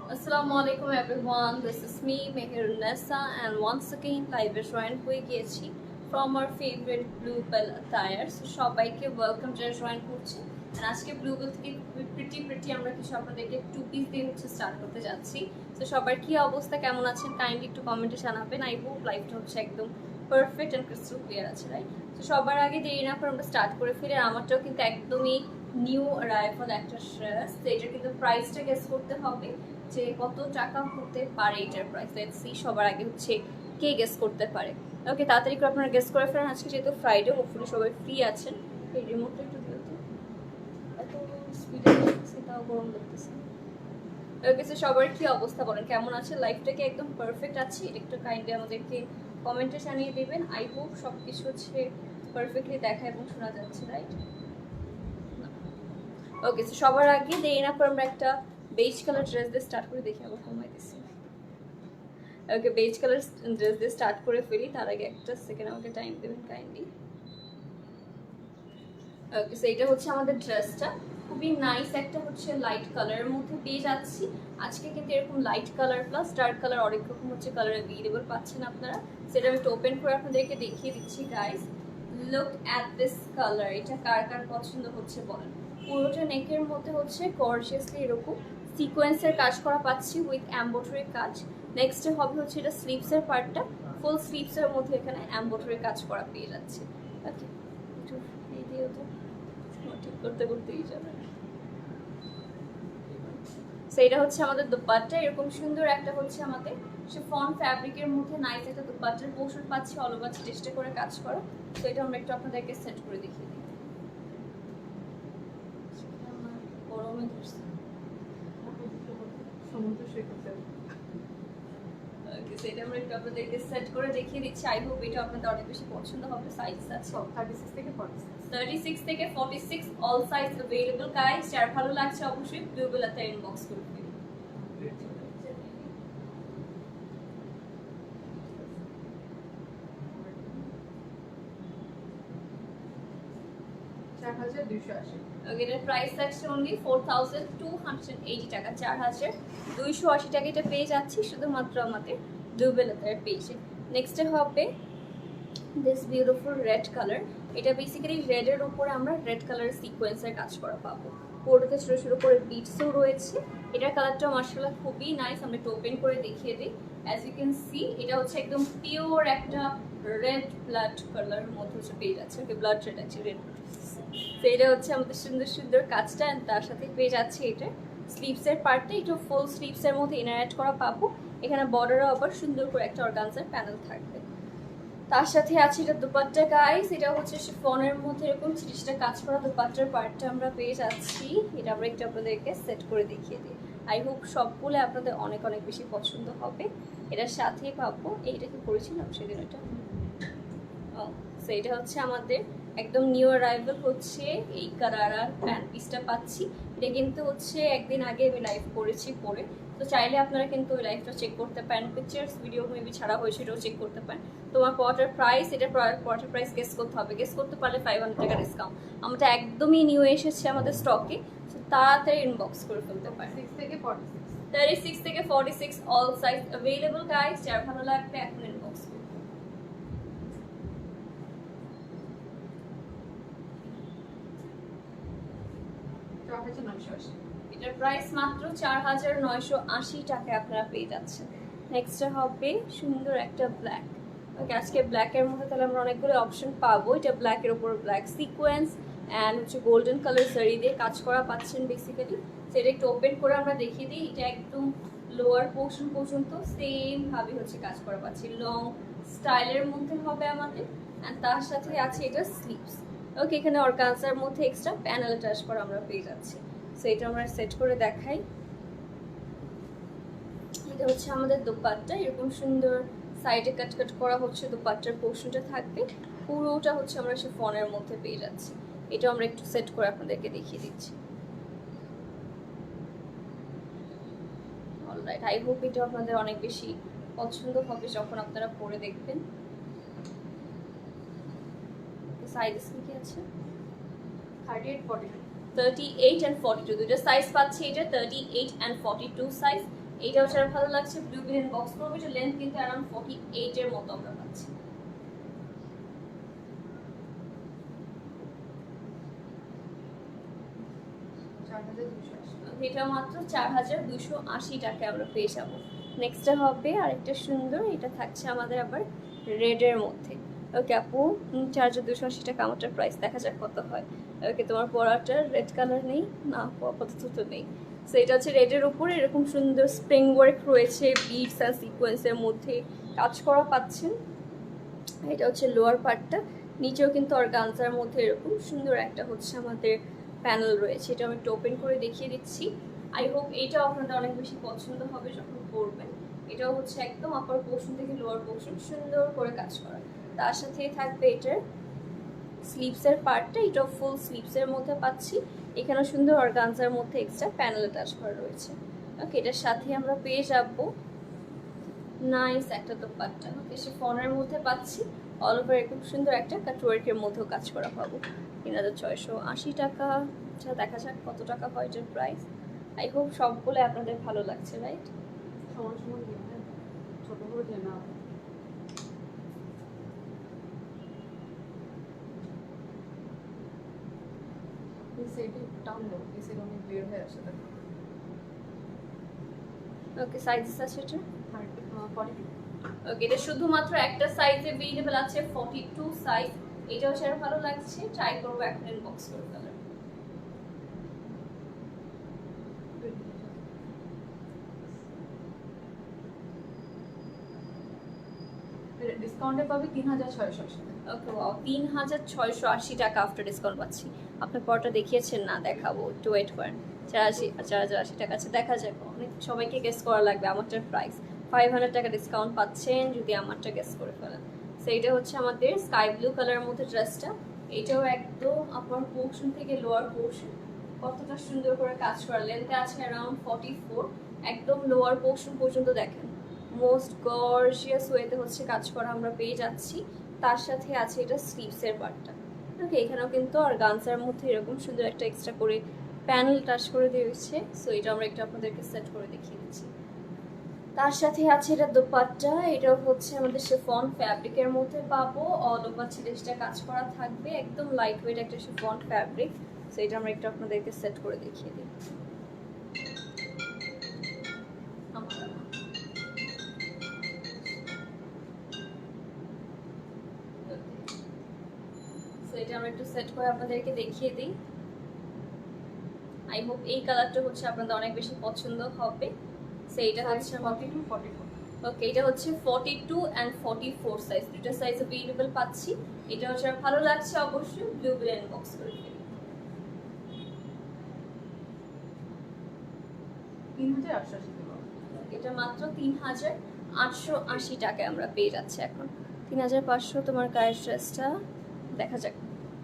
Assalamualaikum everyone, this is me Meherunessa and once again live join হয়ে গিয়েছি from our favorite Bluebell attire. So সবাইকে welcome যারা join করছে and আজকে Bluebell থেকে pretty আমরা কিছু আপনাদেরকে টু পিস দিয়ে স্টার্ট করতে যাচ্ছি। তো সবার কি অবস্থা, কেমন আছেন কাইন্ডলি একটু কমেন্টে জানাবেন। আই হোপ লাইভটা একদম পারফেক্ট এন্ড ক্রিস্টাল ক্লিয়ার আছে, রাইট? তো সবার আগে দেরি না করে আমরা স্টার্ট করে ফেলি। আর আমারটাও কিন্তু একদমই নিউ অ্যারাইভাল একটা ড্রেস। তো এটার কিন্তু প্রাইসটা গেস করতে হবে যে কত টাকা হতে পারে এটার প্রাইস। লেটস সি সবার আগে কে গেস করতে পারে। ওকে, তাড়াতাড়ি করে আপনারা গেস করে ফেলেন। আজকে যেহেতু ফ্রাইডে, হোপফুলি সবাই ফ্রি আছেন। এই রিমোটটা একটু দিও তো, এত স্পিডে যাচ্ছে তাও গরম লাগতেছে। ওকে, সো সবার কি অবস্থা বলেন, কেমন আছে? লাইফটা কি একদম পারফেক্ট আছে? এটা একটু কাইন্ডলি আমাদেরকে কমেন্টে জানিয়ে দেবেন। আই হোপ সব কিছু পারফেক্টলি দেখা এবং শোনা যাচ্ছে, রাইট? ওকে, সো সবার আগে দেরি না করে আমরা একটা বেজ কালার ড্রেস দিয়ে স্টার্ট করে দেখি। আবার কমাই দিচ্ছি। ওকে, বেজ কালার ড্রেস দিয়ে স্টার্ট করে ফেলি। তার আগে একটা সেকেন্ড আমাকে টাইম দেবেন কাইন্ডলি। ওকে, সো এটা আমাদের ড্রেসটা খুবই নাইস একটা লাইট কালারের মধ্যে পেয়ে যাচ্ছি। আজকে কিন্তু এরকম light colour plus dark colour অনেক রকম কালার অ্যাভেলেবল পাচ্ছেন আপনারা। সেটা আমি একটু ওপেন করে আপনাদেরকে দেখিয়ে দিচ্ছি। Guys, look at this colour. এটা কার কার পছন্দ হচ্ছে বলেন। পুরোটা নেকের মধ্যে গর্জিয়াসলি এরকম সিকোয়েন্সের কাজ করা পাচ্ছি উইথ এমব্রয়ডারি কাজ। নেক্সটে হবে এটা স্লিভসের পার্টটা, ফুল স্লিভসের মধ্যে এখানে এমব্রয়ডারি কাজ করা পেয়ে যাচ্ছে। ওকে, একটু এই দিও তো, ঠিক করতে করতেই যাবে। সো এটা আমাদের দোপাট্টা। এরকম সুন্দর একটা আমাদের শিফন ফ্যাব্রিকের মধ্যে নাইস একটা দোপাট্টার পোর্শন পাচ্ছি, অল ওভার চেষ্টা করে কাজ করা। তো এটা আমরা একটু আপনাদেরকে সেট করে দেখিয়ে দিই। গরমে ধরছে, সমুদ্র সৈকতে। সেটা আমরা একটু আপনাদেরকে সেট করে দেখিয়ে দিচ্ছি। আই হোপ এটা আপনাদের অনেক বেশি পছন্দ হবে। সাইজ আছে 36 থেকে 46 অল সাইজ अवेलेबल গাইস। যার ভালো লাগছে অবশ্যই Bluebell তে ইনবক্স করবেন। 4280। ওকে, এটার প্রাইস থাকছে অনলি 4280 টাকা। 4280 টাকা এটা পেয়ে যাচ্ছি শুধুমাত্র আমাদের Bluebell এর পেজে। নেক্সটে হবে দিস বিউটিফুল রেড কালার। এটা বেসিক্যালি রেডের উপরে আমরা রেড কালার সিকোয়েন্সের কাজ করা পাবো। পুরোটাতে ছোটো ছোটো করে বিটসও রয়েছে। এটার কালারটা মাশাআল্লাহ খুবই নাইস। আমরা একটু ওপেন করে দেখিয়ে দিই। অ্যাজ ইউ ক্যান সি এটা একদম পিওর একটা রেড ব্লাড কালারের মধ্যে পেয়ে যাচ্ছে। ওকে, ব্লাড রেড আছে, রেড। তো এটা আমাদের সুন্দর সুন্দর কাজটা, তার সাথে পেয়ে যাচ্ছে এটা স্লিভসের পার্টটা। এটা ফুল স্লিভসের মধ্যে ইনার করা পাবো। এখানে বর্ডারও আবার সুন্দর করে একটা অর্গানজার প্যানেল থাকবে। তার সাথে আছে এটা দুপাট্টা গাইস। এটা শিফনের মধ্যে এরকম ছিটিসটা কাজ করা দুপাট্টার পার্টটা আমরা পেয়ে যাচ্ছি। এটা আমরা একটু আপনাদেরকে সেট করে দেখিয়ে দিই। আই হোপ সবগুলো আপনাদের অনেক অনেক বেশি পছন্দ হবে। এটার সাথেই পাবো, এইটা কি করেছিলাম সেদিন ওটা। ও, সো এটা আমাদের একদম নিউ অ্যারাইভাল এই কারারা প্যান্ট পিসটা পাচ্ছি। এটা কিন্তু একদিন আগে আমি লাইভ করেছি পরে। তো চাইলে আপনারা কিন্তু ওই লাইভটা চেক করতে পারেন। পিকচার্স ভিডিও মেবি ছাড়া হয়েছে, এটাও চেক করতে পারেন। তোমার কোয়ার্টার প্রাইস, এটা কোয়ার্টার প্রাইস গেস করতে হবে। গেস করতে পারলে 500 টাকা ডিসকাউন্ট। আমাদের একদমই নিউ এসেছে আমাদের স্টকে। তাড়াতাড়ি ইনবক্স করে ফেলতে পারেন। 36 থেকে 46 অল সাইজ অ্যাভেলেবল গাইস। যার ভালো লাগবে এখন ইনবক্স করুন। এটার প্রাইস মাত্র 4980 টাকায় আপনারা পেয়ে যাচ্ছেন। নেক্সট হবে সুন্দর একটা ব্ল্যাক। ওকে, আজকে ব্ল্যাকের মধ্যে তাহলে আমরা অনেকগুলো অপশন পাবো। এটা ব্ল্যাকের উপর black sequence and golden colour sari দিয়ে কাজ করা পাচ্ছেন বেসিক্যালি। সেটা একটু ওপেন করে আমরা দেখিয়ে দিই। এটা একদম লোয়ার পোর্শন পর্যন্ত সেম ভাবে কাজ করা পাচ্ছি। লং স্টাইলের মধ্যে হবে আমাদের। অ্যান্ড তার সাথে আছে এটা স্লিভস। ওকে, এখানে অর্গানজার মধ্যে এক্সট্রা প্যানেল অ্যাটাচ করা আমরা পেয়ে যাচ্ছি। সো এটা আমরা সেট করে দেখাই। এটা আমাদের দোপাট্টা। এরকম সুন্দর সাইডে কাট কাট করা দোপাট্টার পোর্শনটা থাকবে। পুরোটা আমরা শিফনের মধ্যে পেয়ে যাচ্ছি। এটা আমরা একটু সেট করে আপনাদেরকে দেখিয়ে দিচ্ছি। অলরাইট, আই হোপ এটা আপনাদের অনেক বেশি পছন্দ হবে যখন আপনারা পরে দেখবেন। সাইজ কি আছে? 38 and 42 দুটো সাইজ পাচ্ছি। এটা 38 and 42 সাইজ। এইটাও যারা ভালো লাগছে ব্লু বিল বক্স করবে, এটা লেন্থ কিন্তু অ্যারাউন্ড 48 এর মতো আমরা পাচ্ছি। এটা মাত্র 4280 টাকায় আমরা পেয়ে যাবো। নেক্সটটা হবে আরেকটা সুন্দর, এটা থাকছে আমাদের আবার রেডের মধ্যে। ওকে আপু 4280 টাকা আমারটার প্রাইস, দেখা যাক কত হয়। ওকে তোমার পরাটার রেড কালার নেই না, আপাতত তো নেই। সো এটা হচ্ছে রেডের উপরে এরকম সুন্দর স্প্রিং ওয়ার্ক রয়েছে, বিটস আর সিকোয়েন্সের মধ্যে কাজ করা পাচ্ছেন। এটা হচ্ছে লোয়ার পার্টটা, নিচেও কিন্তু অর্গানজার মধ্যে এরকম সুন্দর একটা হচ্ছে আমাদের প্যানেল রয়েছে। এটা আমি একটু ওপেন করে দেখিয়ে দিচ্ছি। আই হোপ এইটাও আপনাদের অনেক বেশি পছন্দ হবে যখন পরবেন। এটাও হচ্ছে একদম আপার পোর্শন থেকে লোয়ার পোর্শন সুন্দর করে কাজ করা। তার সাথেই থাকবে এটার স্লিভসের পার্টটা, এটাও ফুল স্লিভসের মধ্যে পাচ্ছি। এখানেও সুন্দর অর্গানজার মধ্যে এক্সট্রা প্যানেল অ্যাটাচ করা রয়েছে। ওকে, এটার সাথে আমরা পেয়ে যাবো নাইস একটা দোপাট্টা। ওকে, শিফনের মধ্যে পাচ্ছি, অল ওভার এরকম সুন্দর একটা কাটওয়ার্কের মধ্যেও কাজ করা পাবো। 3680 টাকা। আচ্ছা দেখা যাক কত টাকা হয় এটার প্রাইস। আই হোপ সবগুলো আপনাদের ভালো লাগছে, রাইট? ছোট করে দিয়ে না, ওকে, সাইজেস আছে এটা? ওকে, এটা শুধুমাত্র একটা সাইজে अवेलेबल আছে, 42 সাইজ। এটাও সেটা ভালো লাগছে, ট্রাই করব এখন ইনবক্স করে কালার। ডিসকাউন্টে পাবে 3680 টাকা। ওকে ওয়াও, 3680 টাকা আফটার ডিসকাউন্ট পাচ্ছি। আপনি পরটা দেখিয়েছেন না, দেখাবো, একটু ওয়েট করেন। 4080 টাকা আছে, দেখা যাক। অনেক সবাইকে গেস করা লাগবে আমারটার প্রাইস। 500 টাকা ডিসকাউন্ট পাচ্ছেন যদি আমারটা গেস করে ফেলেন। সো এটা হচ্ছে আমাদের স্কাই ব্লু কালারের মধ্যে ড্রেসটা। এটাও একদম আপার পোর্শন থেকে লোয়ার পোর্শন কতটা সুন্দর করে কাজ করা। লেন্থে আছে অ্যারাউন্ড 44, একদম লোয়ার পোর্শন পর্যন্ত দেখেন মোস্ট গর্জিয়াস ওয়েতে হচ্ছে কাজ করা আমরা পেয়ে যাচ্ছি। তার সাথে আছে এটা স্লিভসের পার্টটা। ওকে, এখানেও কিন্তু অর্গানজার মধ্যে এরকম সুন্দর একটা এক্সট্রা করে প্যানেল টাচ করে দিয়েছে। সো এটা আমরা একটু আপনাদেরকে সেট করে দেখিয়ে দিচ্ছি। তার সাথে আছে এটা দোপাট্টা, এটাও হচ্ছে আমাদের শিফন ফ্যাব্রিকের মধ্যে পাবো। অল ওভার ছিলেসটা কাজ করা থাকবে, একদম লাইট ওয়েট একটা শিফন ফ্যাব্রিক। সো এটা আমরা একটু আপনাদেরকে সেট করে দেখিয়ে দিই। এটা আমরা একটু সেট করে আপনাদেরকে দেখিয়ে দিই। আই হোপ এই কালারটা হচ্ছে আপনাদের অনেক বেশি পছন্দ হবে। সো এটা হচ্ছে 42 44। ওকে, এটা হচ্ছে 42 and 44 সাইজ, দুটো সাইজ अवेलेबल পাচ্ছি। এটা হচ্ছে ভালো লাগছে অবশ্যই ব্লু বিল ইনবক্স করে দিন। 3880 টাকা। এটা মাত্র 3880 টাকায় আমরা পেয়ে যাচ্ছি এখন। 3500 তোমার গায়ের ড্রেসটা, দেখা যাক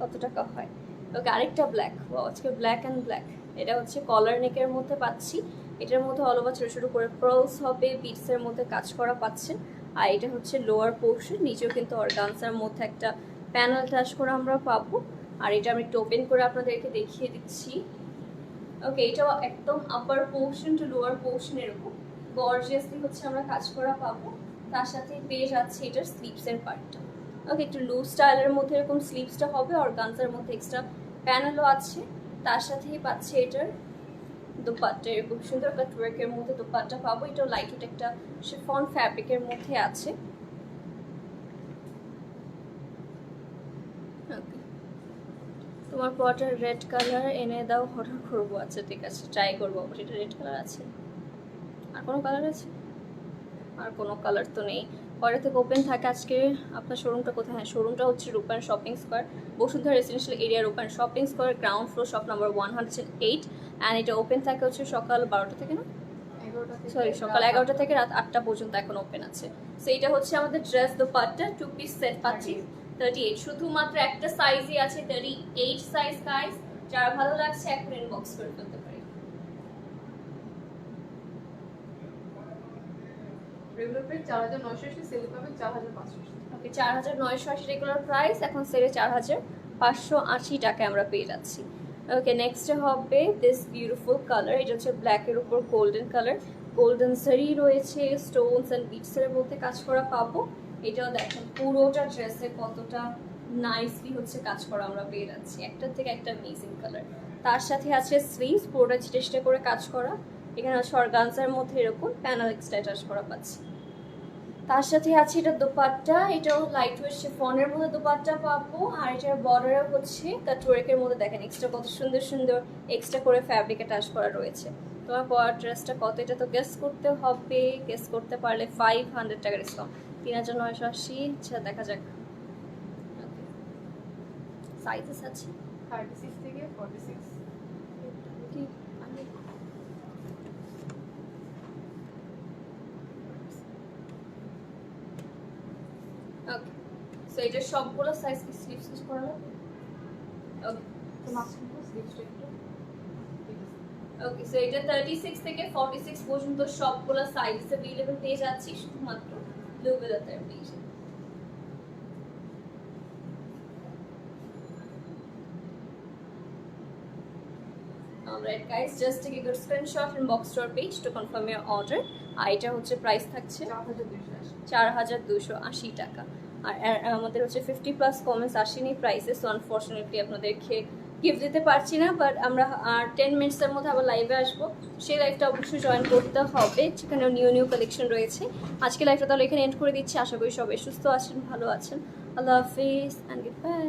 কত টাকা হয়। ওকে, আরেকটা ব্ল্যাক, আজকে ব্ল্যাক অ্যান্ড ব্ল্যাক। এটা হচ্ছে কলার নেকের মধ্যে পাচ্ছি। এটার মধ্যে অল ওভার ছোটো ছোটো করে পার্লস হবে, বিটসের মধ্যে কাজ করা পাচ্ছেন। আর এটা হচ্ছে লোয়ার পোর্শন, নিচেও কিন্তু অর্গানজার মধ্যে একটা প্যানেল টাচ করে আমরা পাবো। আর এটা আমি একটু ওপেন করে আপনাদেরকে দেখিয়ে দিচ্ছি। ওকে, এটাও একদম upper portion to lower portion এরকম গর্জিয়াসলি হচ্ছে আমরা কাজ করা পাবো। তার সাথে পেয়ে যাচ্ছে এটার স্লিভসের পার্টটা। ওকে, একটু লুজ স্টাইলের মধ্যে এরকম স্লিভসটা হবে, অর্গানজার মধ্যে এক্সট্রা প্যানেলও আছে। তার সাথেই পাচ্ছে এটার দোপাট্টা, এরকম সুন্দর কাটওয়ার্কের মধ্যে দোপাট্টা পাবো। এটাও লাইট ওয়েট একটা শিফন ফ্যাব্রিকের মধ্যে আছে। ওকে, তোমার পটার রেড কালার এনে দাও, অর্ডার করবো। আচ্ছা ঠিক আছে, ট্রাই করবো। এটা রেড কালার আছে, আর কোনো কালার আছে? আর কোনো কালার তো নেই। পরে থেকে ওপেন থাকে আজকে। আপনার শোরুমটা কোথায়? হ্যাঁ, শোরুমটা হচ্ছে Rupayan shopping square, Bashundhara residential area, Rupayan shopping square, ground floor, shop number 108। And এটা ওপেন থাকে হচ্ছে সকাল 12টা থেকে, না সরি সকাল 11টা থেকে রাত 8টা পর্যন্ত এখন ওপেন আছে। সো এটা হচ্ছে আমাদের ড্রেস দোপাট্টা, 2 পিস সেট পাচ্ছি 38। শুধুমাত্র একটা সাইজই আছে, 38 সাইজ গাইস। যারা ভালো লাগছে এখন ইনবক্স করে ফেলতে পারি। রেগুলার প্রাইস 4980, সেল পাবে 4580। ওকে, 4980 রেগুলার প্রাইস, এখন সেলে 4580 টাকায় আমরা পেয়ে যাচ্ছি। ওকে, নেক্সট হবে দিস বিউটিফুল কালার। এটা হচ্ছে ব্ল্যাকের উপর গোল্ডেন কালার, গোল্ডেন সারি রয়েছে, স্টোনস অ্যান্ড বিটসের মধ্যে কাজ করা পাবো। এটাও দেখেন পুরোটা ড্রেসে কতটা নাইসলি হচ্ছে কাজ করা আমরা পেয়ে যাচ্ছি, একটার থেকে একটা অ্যামেজিং কালার। তার সাথে আছে স্লিভস, পুরোটা চেষ্টা করে কাজ করা। এখানে আছে অর্গানজার মধ্যে এরকম প্যানেল এক্সট্রা অ্যাটাচ করা পাচ্ছি। তার সাথে আছে এটা দোপাট্টা, এটাও লাইট ওয়েট শিফনের মধ্যে দোপাট্টা পাবো। আর এটার বর্ডারে হচ্ছে কাটওয়ার্কের মধ্যে দেখেন এক্সট্রা কত সুন্দর সুন্দর এক্সট্রা করে ফ্যাব্রিক অ্যাটাচ করা রয়েছে। তোমার পরার ড্রেসটা কত, এটা তো গেস করতে হবে। গেস করতে পারলে 500 টাকা ডিসকাউন্ট, 3980। আচ্ছা দেখা যাক সাইজেস আছে 36 থেকে 46। কি ওকে, সো এটা সবগুলো সাইজ কি স্লিভস ইউজ করা লাগবে? ওকে তো মাঝখানে স্লিভসটা একটু ওকে, সো এটা 36 থেকে 46 পর্যন্ত সবগুলো সাইজ अवेलेबल পেয়ে যাচ্ছি শুধুমাত্র ব্লু বেলাতের পেজে। Alright guys, just take a good screenshot and box to our page to confirm your order. আর এটা হচ্ছে প্রাইস থাকছে 4280 টাকা। আর আমাদের হচ্ছে 50+ কমেন্টস আসেনি প্রাইসে, সো আনফরচুনেটলি আপনাদেরকে গিফট দিতে পারছি না। বাট আমরা 10 মিনিটসের মধ্যে আবার লাইভে আসবো, সেই লাইভটা অবশ্যই জয়েন করতে হবে, সেখানে নিউ নিউ কালেকশন রয়েছে। আজকে লাইভটা তাহলে এখানে এন্ড করে দিচ্ছি। আশা করি সবাই সুস্থ আছেন, ভালো আছেন। আল্লাহ হাফিজ অ্যান্ড গুড বাই।